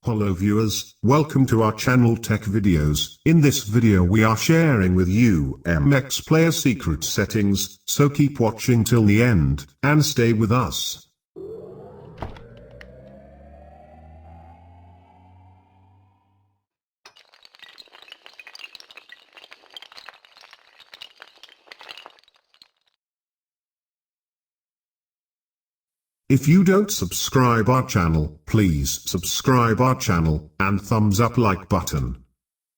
Hello viewers, welcome to our channel TechVideos. In this video we are sharing with you MX Player secret settings, so keep watching till the end, and stay with us. If you don't subscribe our channel, please subscribe our channel, and thumbs up like button.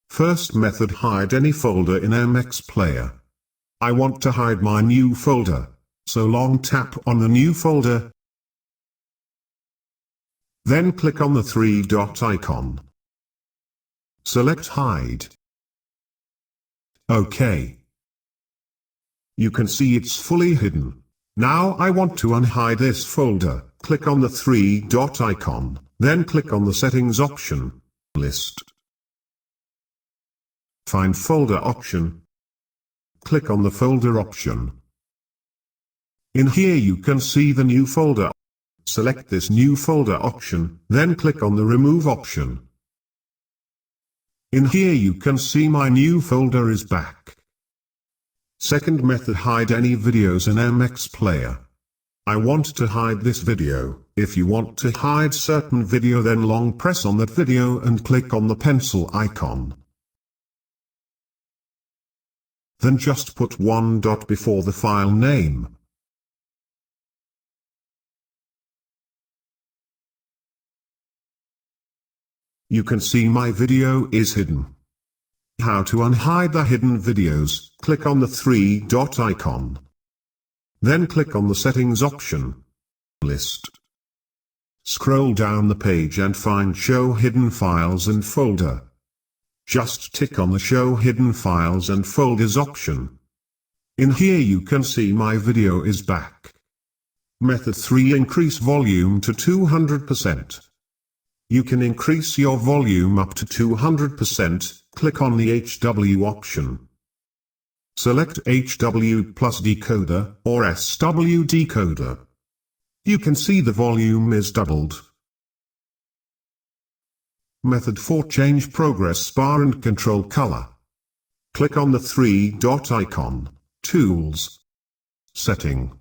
First method, hide any folder in MX Player. I want to hide my new folder, so long tap on the new folder. Then click on the three-dot icon. Select hide. OK. You can see it's fully hidden. Now I want to unhide this folder. Click on the three-dot icon, then click on the settings option, list. Find folder option. Click on the folder option. In here you can see the new folder. Select this new folder option, then click on the remove option. In here you can see my new folder is back. Second method, hide any videos in MX Player. I want to hide this video. If you want to hide certain video, then long press on that video and click on the pencil icon. Then just put one dot before the file name. You can see my video is hidden. How to unhide the hidden videos? Click on the three-dot icon. Then click on the settings option, list. Scroll down the page and find show hidden files and folder. Just tick on the show hidden files and folders option. In here you can see my video is back. Method 3, increase volume to 200%. You can increase your volume up to 200%. Click on the HW option. Select HW plus decoder or SW decoder. You can see the volume is doubled. Method 4, change progress bar and control color. Click on the three-dot icon, Tools, Setting.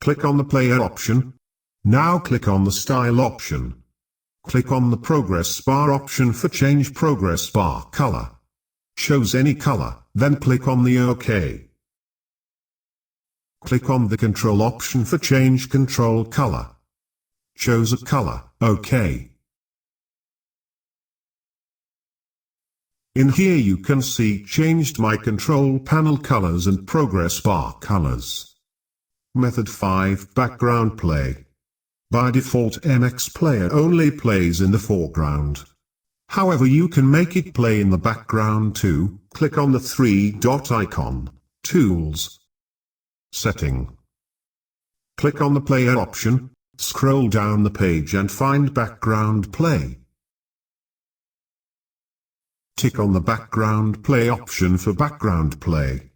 Click on the Player option. Now click on the Style option. Click on the progress bar option for change progress bar color. Shows any color, then click on the OK. Click on the control option for change control color. Shows a color, OK. In here you can see changed my control panel colors and progress bar colors. Method 5, background play. By default MX Player only plays in the foreground. However, you can make it play in the background too. Click on the three-dot icon, Tools, Setting. Click on the Player option, scroll down the page and find Background Play. Tick on the Background Play option for background play.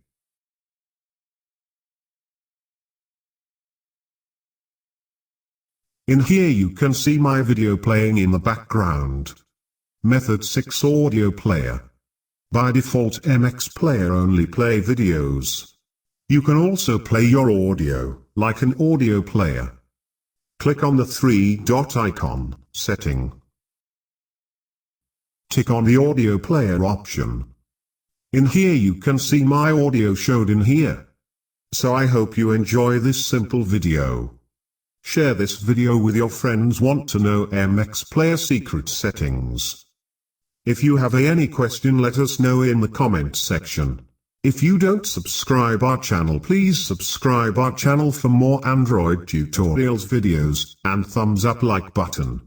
In here you can see my video playing in the background. Method 6, audio player. By default MX Player only play videos. You can also play your audio, like an audio player. Click on the three-dot icon, Setting. Tick on the audio player option. In here you can see my audio showed in here. So I hope you enjoy this simple video. Share this video with your friends want to know MX Player secret settings. If you have any question, let us know in the comment section. If you don't subscribe our channel, please subscribe our channel for more Android tutorials videos, and thumbs up like button.